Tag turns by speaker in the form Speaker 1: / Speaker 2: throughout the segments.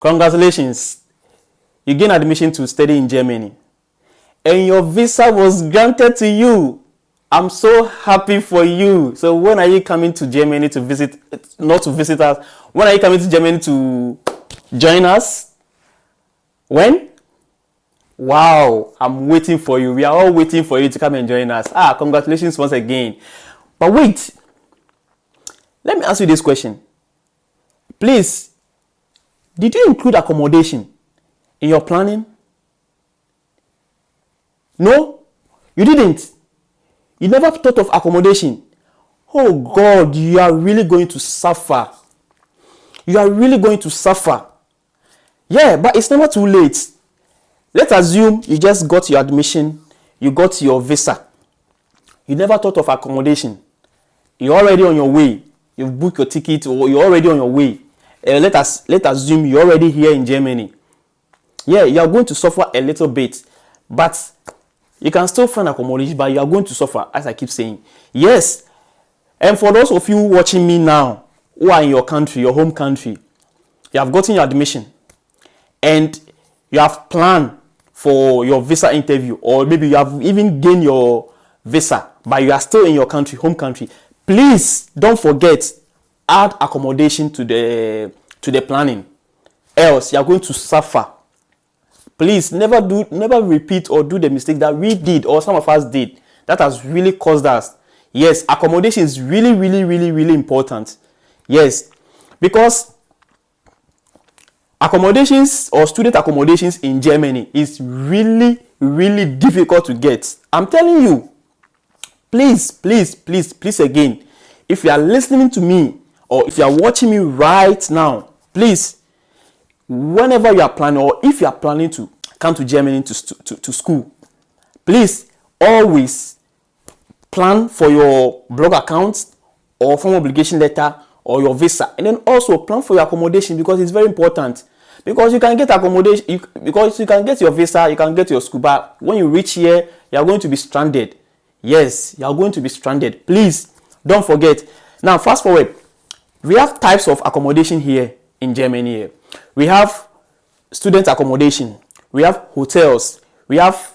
Speaker 1: Congratulations, you gain admission to study in Germany and your visa was granted to you. I'm so happy for you. So when are you coming to Germany to visit, not to visit us, when are you coming to Germany to join us? When? Wow, I'm waiting for you. We are all waiting for you to come and join us. Congratulations once again. But wait, let me ask you this question. Please, did you include accommodation in your planning? No, you didn't. You never thought of accommodation. Oh God, you are really going to suffer. You are really going to suffer. Yeah, but it's never too late. Let's assume you just got your admission, you got your visa. You never thought of accommodation. You're already on your way. You've booked your ticket or you're already on your way. Let's assume you're already here in Germany. Yeah, you are going to suffer a little bit, but you can still find accommodation, but you are going to suffer, as I keep saying. Yes, and for those of you watching me now, who are in your country, your home country, you have gotten your admission, and you have planned for your visa interview, or maybe you have even gained your visa, but you are still in your country, home country. Please don't forget, add accommodation to the planning, else you are going to suffer. Please never repeat or do the mistake that we did or some of us did. That has really caused us. Yes, accommodation is really, really, really, really important. Yes, because accommodations or student accommodations in Germany is really, really difficult to get. I'm telling you. Please, please, please, please again, if you are listening to me or if you are watching me right now, please, whenever you are planning or if you are planning to come to Germany to school, please always plan for your blog account or form obligation letter or your visa, and then also plan for your accommodation, because it's very important. Because you can get accommodation, because you can get your visa, you can get your school, but when you reach here, you are going to be stranded. Yes, you are going to be stranded. Please don't forget. Now, fast forward. We have types of accommodation here in Germany. We have student accommodation. We have hotels. We have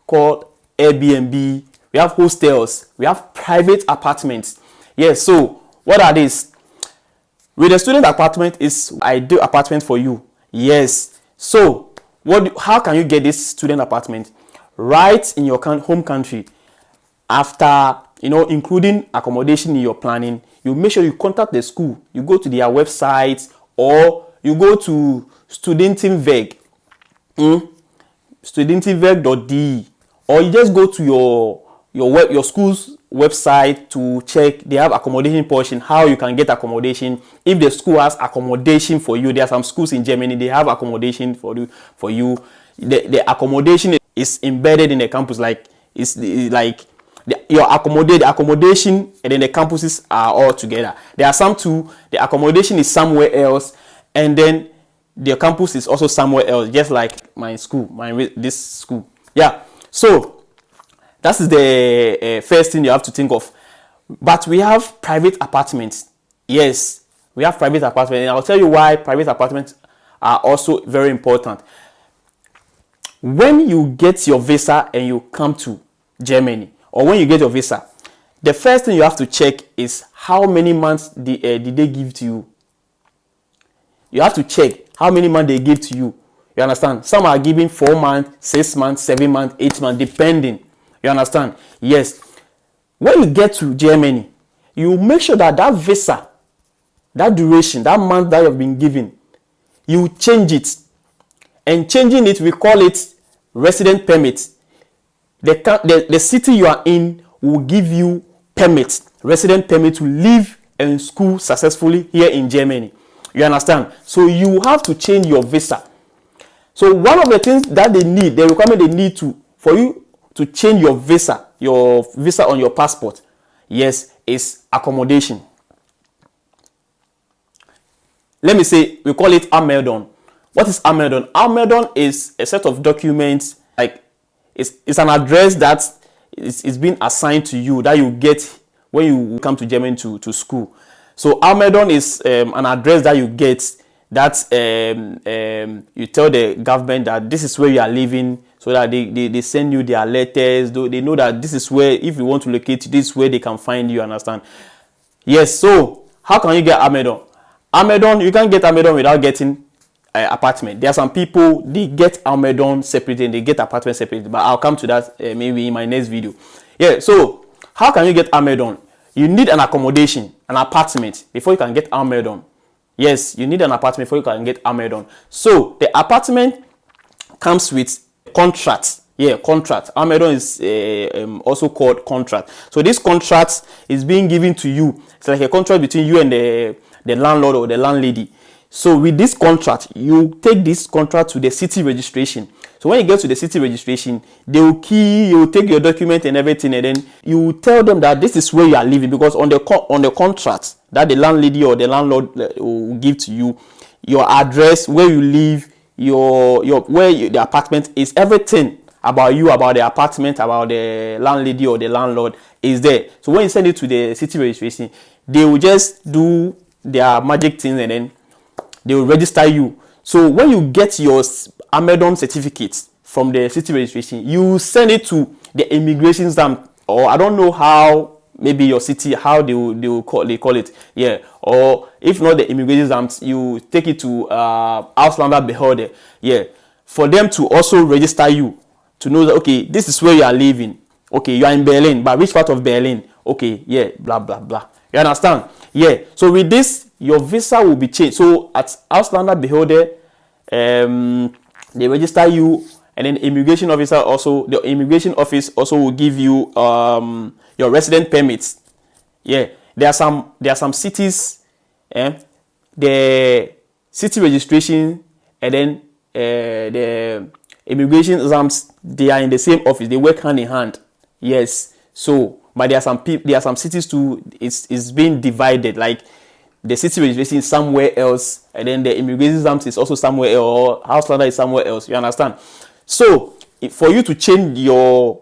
Speaker 1: called Airbnb. We have hostels. We have private apartments. Yes. So what are these? With a student apartment is ideal apartment for you. Yes. So how can you get this student apartment? Right in your home country. After including accommodation in your planning, you make sure you contact the school. You go to their website or you go to Studentenweg, studentenweg.de, or you just go to your school's website to check. They have accommodation portion, how you can get accommodation. If the school has accommodation for you, there are some schools in Germany, they have accommodation for you. The accommodation is embedded in the campus, like it's like your accommodation and then the campuses are all together. There are some too, the accommodation is somewhere else, and then the campus is also somewhere else, just like my school, this school. Yeah, so that is the first thing you have to think of. But we have private apartments. Yes, we have private apartments, and I'll tell you why private apartments are also very important. When you get your visa and you come to Germany, or when you get your visa, the first thing you have to check is how many months did they give to you. You have to check how many months they give to you. You understand? Some are giving 4 months, 6 months, 7 months, 8 months, depending. You understand? Yes. When you get to Germany, you make sure that visa, that duration, that month that you have been given, you change it. And changing it, we call it resident permit. The city you are in will give you resident permit to live and school successfully here in Germany. You understand? So you have to change your visa. So one of the things that the requirement they need for you to change your visa on your passport, yes, is accommodation. Let me say, we call it Anmeldung. What is Anmeldung? Anmeldung is a set of documents, like it's an address that is being assigned to you that you get when you come to Germany to school. So Anmeldung is an address that you get that you tell the government that this is where you are living, so that they send you their letters. They know that this is where, if you want to locate, this is where they can find you, understand? Yes. So how can you get Amedon? Amedon, you can't get Amedon without getting apartment. There are some people, they get Amedon separately and they get apartment separately, but I'll come to that maybe in my next video. Yeah. So how can you get Amedon? You need an accommodation, an apartment, before you can get Amedon. Yes, you need an apartment before you can get Amedon. So the apartment comes with contract. Yeah, contract. Amedon is also called contract. So this contract is being given to you. It's like a contract between you and the landlord or the landlady. So with this contract, you take this contract to the city registration. So when you get to the city registration, they will key, you will take your document and everything, and then you will tell them that this is where you are living, because on the contract that the landlady or the landlord will give to you, your address, where you live, the apartment is, everything about you, about the apartment, about the landlady or the landlord is there. So when you send it to the city registration, they will just do their magic things and then they will register you. So when you get your Amedon certificate from the city registration, you send it to the immigration stamp, or I don't know how, maybe your city, how they call it, yeah. Or if not the immigration stamps, you take it to Auslander Behörde, yeah, for them to also register you, to know that, okay, this is where you are living. Okay, you are in Berlin, but which part of Berlin? Okay, yeah, blah blah blah. You understand? Yeah. So with this, your visa will be changed. So at Auslander Behörde, they register you, and then the immigration office also will give you your resident permits. Yeah, there are some cities, the city registration and then the immigration exams, they are in the same office. They work hand in hand. Yes. So, but there are some cities too. It's being divided. Like the city registration is somewhere else, and then the immigration exams is also somewhere else, or Auslander is somewhere else. You understand? So, for you to change your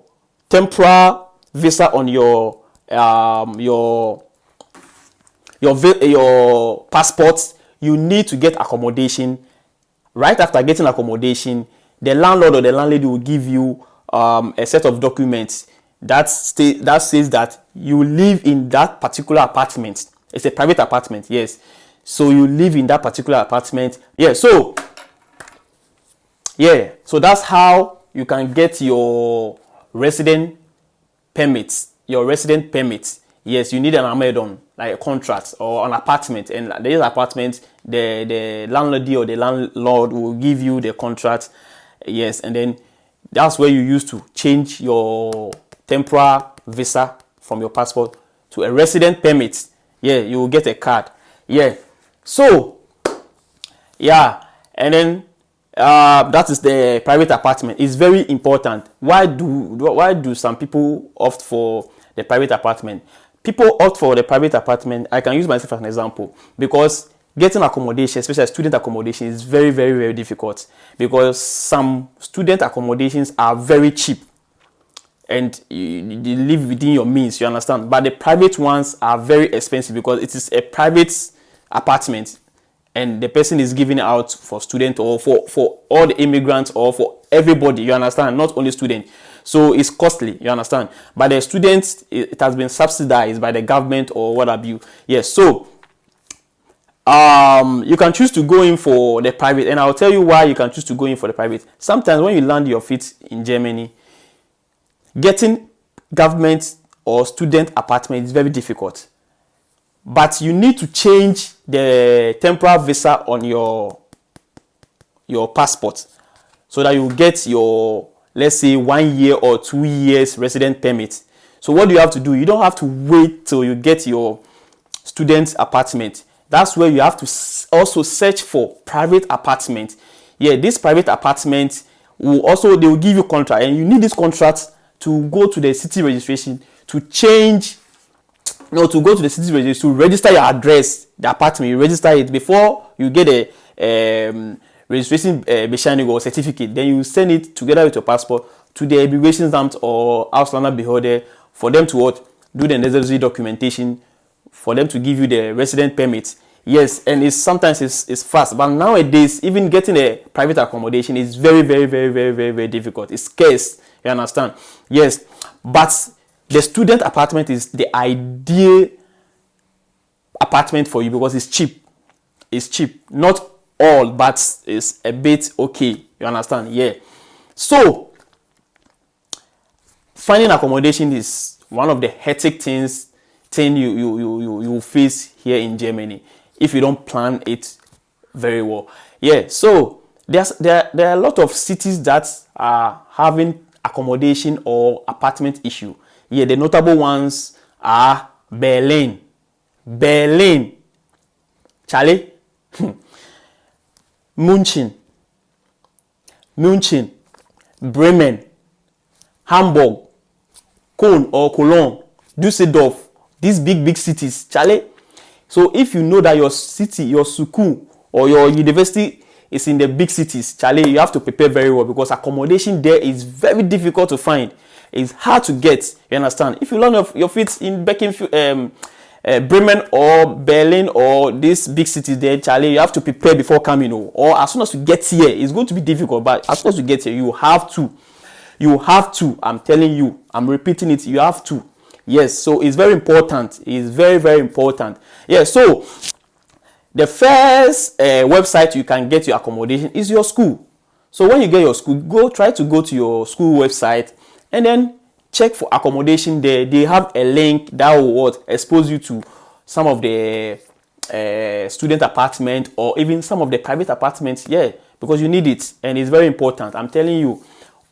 Speaker 1: temporary visa on your passport, you need to get accommodation. Right after getting accommodation, the landlord or the landlady will give you a set of documents that says that you live in that particular apartment. It's a private apartment, yes. So you live in that particular apartment. Yeah, so that's how you can get your resident permits. Yes, you need an Amedon, like a contract or an apartment. And this apartment, the landlady or the landlord will give you the contract. Yes, and then that's where you use to change your temporary visa from your passport to a resident permit. Yeah, you will get a card. Yeah. So, yeah, and then that is the private apartment. It's very important. Why do some people opt for the private apartment? People opt for the private apartment. I can use myself as an example, because getting accommodation, especially student accommodation, is very, very, very difficult, because some student accommodations are very cheap and you live within your means, you understand? But the private ones are very expensive, because it is a private apartment and the person is giving it out for students or for all the immigrants or for everybody, you understand? Not only students. So it's costly, you understand? But the students, it has been subsidized by the government or what have you. Yes, so you can choose to go in for the private, and I'll tell you why you can choose to go in for the private. Sometimes when you land your feet in Germany, getting government or student apartment is very difficult. But you need to change the temporary visa on your passport, so that you get your, let's say, 1 year or 2 years resident permit. So what do you have to do? You don't have to wait till you get your student apartment. That's where you have to also search for private apartment. Yeah, this private apartment they will give you contract, and you need this contract to go to the city registration to go to the city registration to register your address, the apartment. You register it before you get a registration bescheinigung or certificate. Then you send it together with your passport to the immigration stamp or Auslander Behörde for them to do the necessary documentation, for them to give you the resident permit. Yes, and it's sometimes it's fast, but nowadays even getting a private accommodation is very, very, very, very, very, very difficult. It's scarce. You understand? Yes, but the student apartment is the ideal apartment for you because it's cheap. It's cheap. Not all, but it's a bit okay. You understand? Yeah. So finding accommodation is one of the hectic things you face here in Germany if you don't plan it very well. Yeah. So there are a lot of cities that are having accommodation or apartment issue. Yeah, the notable ones are Berlin, Charlie, München, Bremen, Hamburg, Köln or Cologne, Düsseldorf. These big cities, Charlie. So if you know that your city, your school or your university is in the big cities, Charlie, you have to prepare very well because accommodation there is very difficult to find. It's hard to get. You understand? If you learn of your feet in Bremen or Berlin or these big cities there, Charlie, you have to prepare before coming. Or as soon as you get here, it's going to be difficult. But as soon as you get here, you have to. You have to. I'm telling you. I'm repeating it. You have to. Yes. So it's very important. It's very, very important. Yeah. So the first website you can get your accommodation is your school. So when you get your school, try to go to your school website and then check for accommodation there. They have a link that will expose you to some of the student apartment or even some of the private apartments. Yeah, because you need it and it's very important. I'm telling you.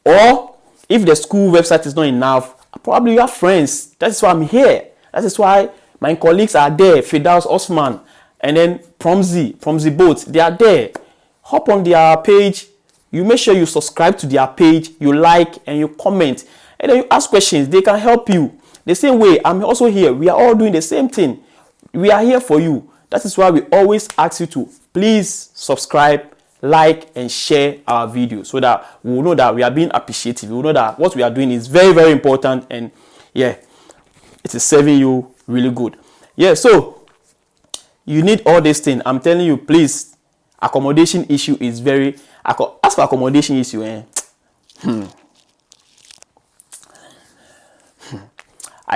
Speaker 1: Or if the school website is not enough, probably you have friends. That is why I'm here. That is why my colleagues are there. Fidaus Osman and then Promzi Boat. They are there. Hop on their page. You make sure you subscribe to their page, you like and you comment, and then you ask questions. They can help you. The same way, I'm also here. We are all doing the same thing. We are here for you. That is why we always ask you to please subscribe, like, and share our video so that we will know that we are being appreciative. We will know that what we are doing is very, very important and yeah, it is serving you really good. Yeah, so you need all these things. I'm telling you, please, accommodation issue is very... As for accommodation issue, I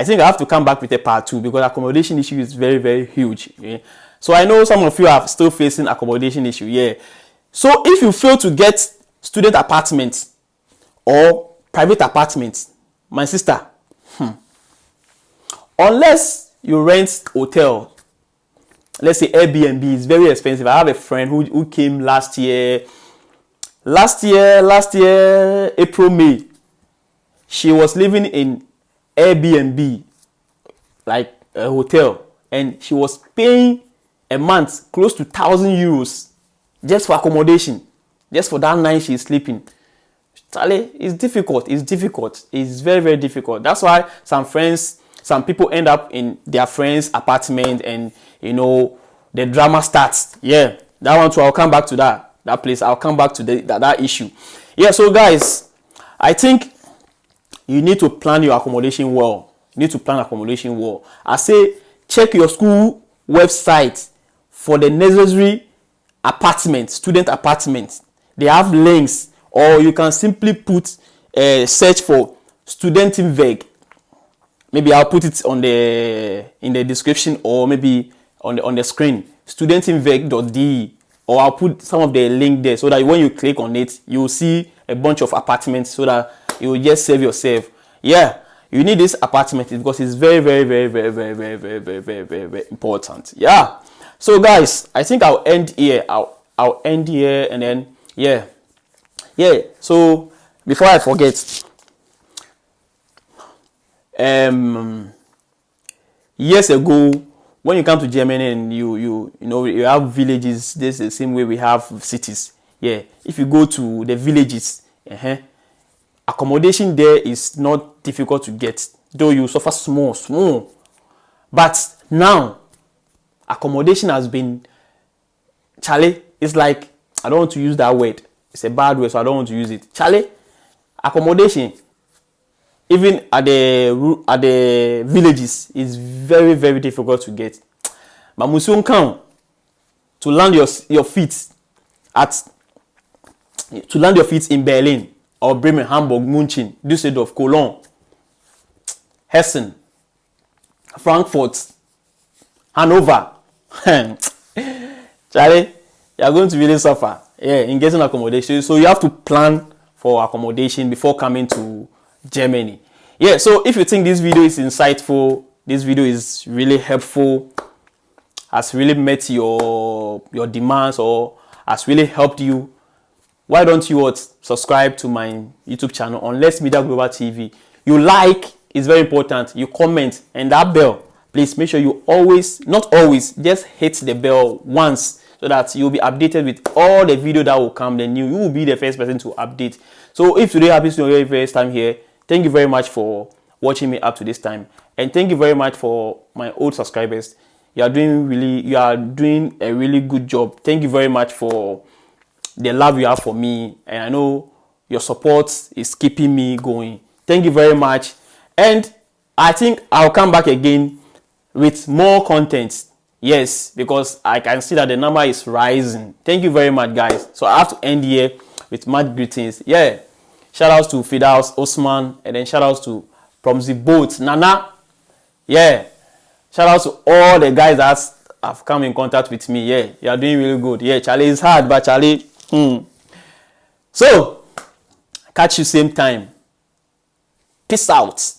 Speaker 1: think I have to come back with a part 2 because accommodation issue is very, very huge. Yeah? So I know some of you are still facing accommodation issue. Yeah. So if you fail to get student apartments or private apartments, my sister, unless you rent hotel, let's say Airbnb is very expensive. I have a friend who came last year, April, May. She was living in Airbnb, like a hotel, and she was paying a month close to 1,000 euros just for accommodation, just for that night she's sleeping. Charlie, it's difficult. It's very, very difficult. That's why some people end up in their friend's apartment and, the drama starts. Yeah, that one too, I'll come back to that place. I'll come back to that issue. Yeah, so guys, I think you need to plan your accommodation well. I say check your school website for the necessary student apartments. They have links, or you can simply put search for Studentenweg. Maybe I'll put it in the description or maybe on the screen. Studentenweg.de, or I'll put some of the link there so that when you click on it, you will see a bunch of apartments so that you will just save yourself. Yeah, you need this apartment because it's very, very, very, very, very, very, very, very, very, very, very important. Yeah. So guys, I think I'll end here. I'll end here and then yeah. So before I forget, years ago, when you come to Germany and you have villages, this is the same way we have cities. Yeah, if you go to the villages, accommodation there is not difficult to get, though you suffer small. But now, accommodation has been, Charlie, it's like, I don't want to use that word. It's a bad word, so I don't want to use it. Charlie, accommodation, even at the villages, is very, very difficult to get. But musun kan, to land your feet in Berlin or Bremen, Hamburg, München, Düsseldorf, Cologne, Hessen, Frankfurt, Hanover. Charlie, you are going to really suffer, in getting accommodation. So you have to plan for accommodation before coming to Germany. So if you think this video is insightful, this video is really helpful, has really met your demands, or has really helped you, why don't you subscribe to my YouTube channel on Let's Media Global TV? You like, it's very important. You comment, and that bell, please make sure you not always, just hit the bell once, so that you'll be updated with all the video that will come. Then you will be the first person to update. So if today happens to be your very first time here, thank you very much for watching me up to this time, and thank you very much for my old subscribers. You are doing a really good job. Thank you very much for the love you have for me, and I know your support is keeping me going. Thank you very much, and I think I'll come back again with more content. Yes, because I can see that the number is rising. Thank you very much, guys. So I have to end here with mad greetings. Shout outs to Fidaus Osman, and then shout outs to Promzi Boat Nana. Shout out to all the guys that have come in contact with me. You are doing really good. Charlie, is hard, but Charlie. So, catch you same time. Peace out.